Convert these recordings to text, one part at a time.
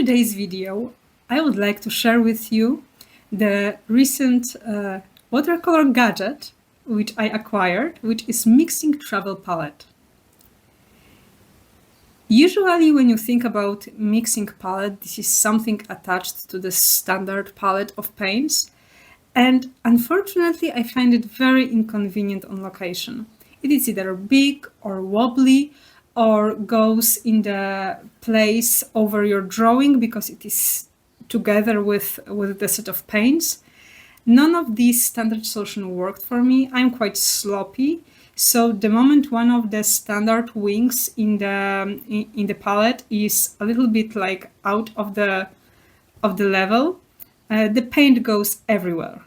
today's video, I would like to share with you the recent watercolor gadget which I acquired, which is mixing travel palette. Usually when you think about mixing palette, this is something attached to the standard palette of paints. And unfortunately, I find it very inconvenient on location. It is either big or wobbly or goes in the place over your drawing because it is together with the set of paints. None of these standard solutions worked for me. I'm quite sloppy. So the moment one of the standard wings in the palette is a little bit like out of the level, the paint goes everywhere.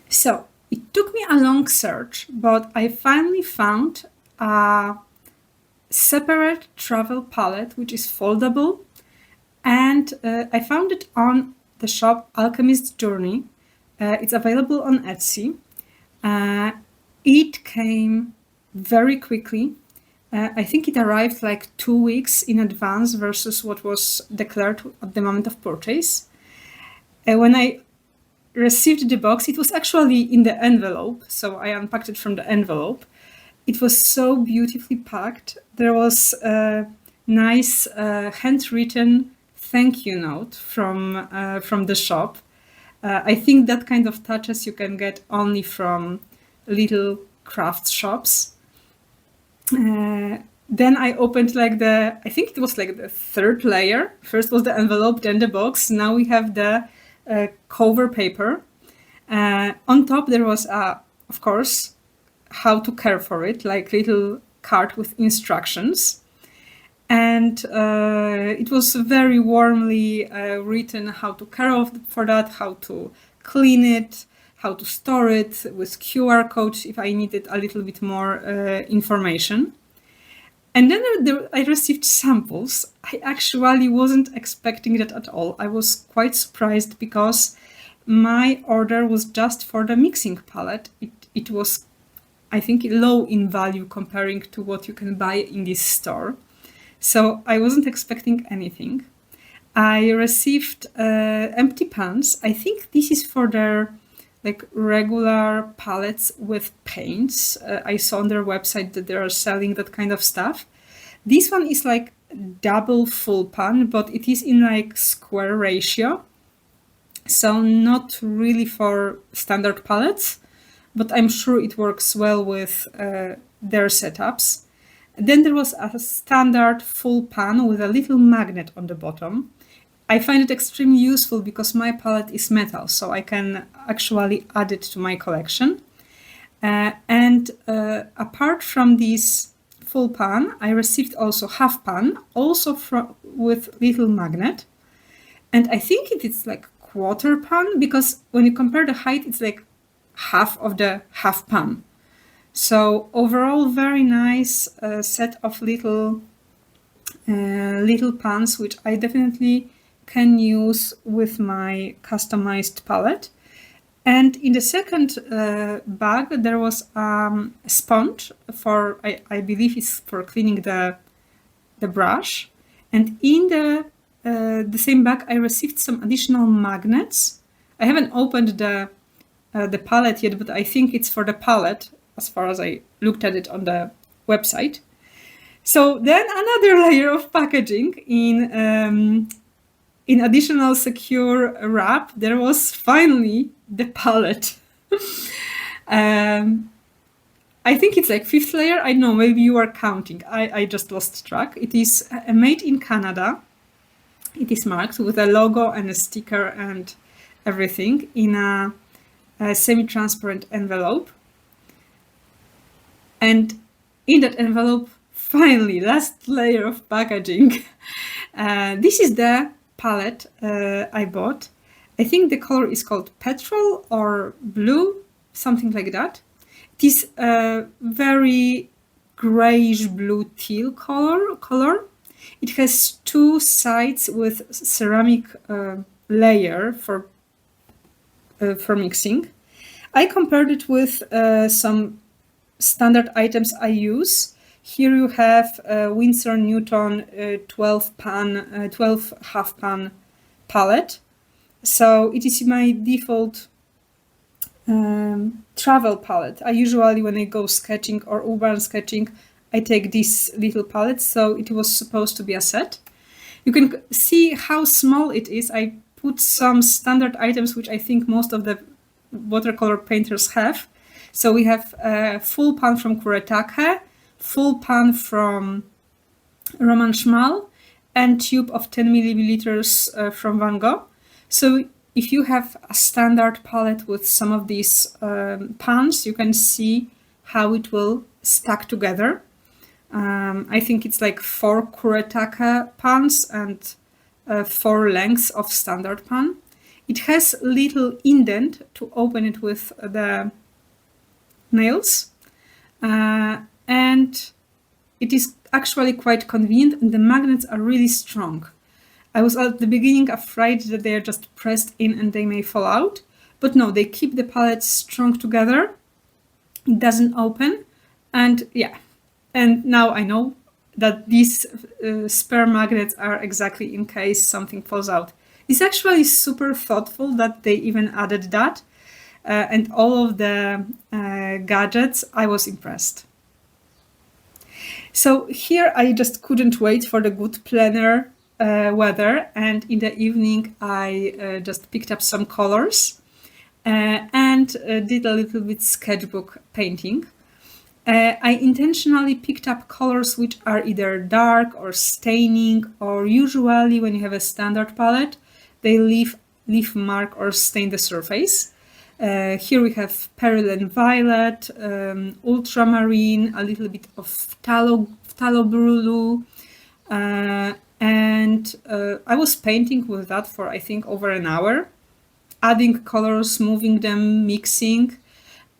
So it took me a long search, but I finally found a separate travel palette which is foldable, and I found it on the shop Alchemist's Journey. It's available on Etsy. It came very quickly. I think it arrived like 2 weeks in advance versus what was declared at the moment of purchase. When I received the box, it was actually in the envelope, so I unpacked it from the envelope. It was so beautifully packed. There was a nice handwritten thank you note from the shop. I think that kind of touches you can get only from little craft shops. Then I opened I think it was like the third layer. First was the envelope, then the box. Now we have the cover paper. On top there was, of course, how to care for it, like little card with instructions. And it was very warmly written how to care for that, how to clean it, how to store it with QR codes if I needed a little bit more information. And then I received samples. I actually wasn't expecting that at all. I was quite surprised because my order was just for the mixing palette. It was, I think, low in value comparing to what you can buy in this store. So I wasn't expecting anything. I received empty pans. I think this is for their regular palettes with paints. I saw on their website that they are selling that kind of stuff. This one is like double full pan, but it is in square ratio. So not really for standard palettes, but I'm sure it works well with their setups. Then there was a standard full pan with a little magnet on the bottom. I find it extremely useful because my palette is metal, so I can actually add it to my collection. And apart from this full pan, I received also half pan, also with little magnet. And I think it is like quarter pan because when you compare the height, it's like half of the half pan. So overall, very nice set of little pans, which I definitely can use with my customized palette. And in the second bag, there was a sponge for, I believe it's for cleaning the brush. And in the same bag, I received some additional magnets. I haven't opened the palette yet, but I think it's for the palette as far as I looked at it on the website. So then another layer of packaging in additional secure wrap, there was finally the palette. I think it's like fifth layer. I don't know, maybe you are counting. I just lost track. It is made in Canada. It is marked with a logo and a sticker and everything in a semi-transparent envelope. And in that envelope, finally, last layer of packaging. This is the palette I bought. I think the color is called petrol or blue, something like that. It is a very grayish blue teal color. It has two sides with ceramic layer for mixing. I compared it with some standard items I use Here you have Winsor Newton 12 half pan palette. So it is my default travel palette. I usually, when I go sketching or urban sketching, I take this little palette, so it was supposed to be a set. You can see how small it is. I put some standard items, which I think most of the watercolor painters have. So we have a full pan from Kuretake, full pan from Roman Szmal, and tube of 10 milliliters from Van Gogh. So if you have a standard palette with some of these pans, you can see how it will stack together. I think it's like 4 Kuretake pans and 4 lengths of standard pan. It has little indent to open it with the nails, and it is actually quite convenient, and the magnets are really strong. I was at the beginning afraid that they are just pressed in and they may fall out, but no, they keep the palette strong together. It doesn't open, and yeah. And now I know that these spare magnets are exactly in case something falls out. It's actually super thoughtful that they even added that. And all of the gadgets, I was impressed. So here I just couldn't wait for the good plenar weather, and in the evening I just picked up some colors and did a little bit sketchbook painting. I intentionally picked up colors which are either dark or staining, or usually when you have a standard palette, they leave mark or stain the surface. Here we have Pearl Violet, Ultramarine, a little bit of Tallow Blue, and I was painting with that for I think over an hour, adding colors, moving them, mixing.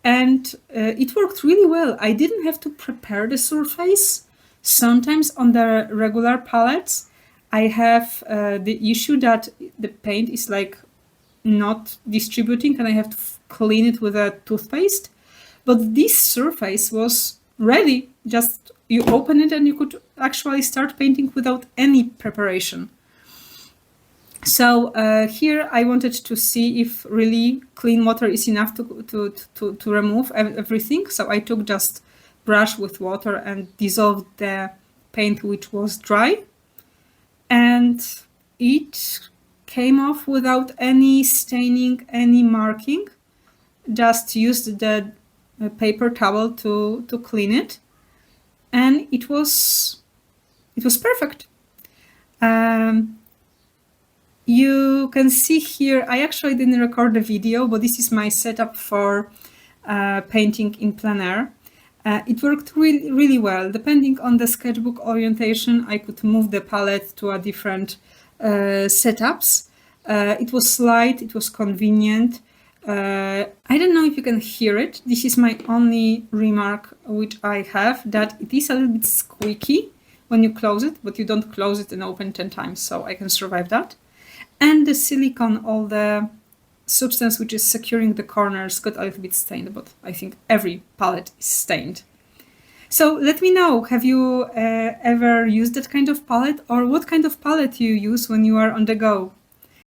And it worked really well. I didn't have to prepare the surface. Sometimes on the regular palettes, I have the issue that the paint is like not distributing and I have to clean it with a toothpaste. But this surface was ready. Just you open it and you could actually start painting without any preparation. So here I wanted to see if really clean water is enough to remove everything. So I took just brush with water and dissolved the paint which was dry. And it came off without any staining, any marking. Just used the paper towel to clean it. And it was perfect. You can see here, I actually didn't record the video, but this is my setup for painting in plein air. It worked really, really well. Depending on the sketchbook orientation, I could move the palette to a different setups. It was light, it was convenient. I don't know if you can hear it. This is my only remark which I have, that it is a little bit squeaky when you close it, but you don't close it and open 10 times, so I can survive that. And the silicone, all the substance which is securing the corners, got a little bit stained, but I think every palette is stained. So let me know, have you ever used that kind of palette, or what kind of palette you use when you are on the go?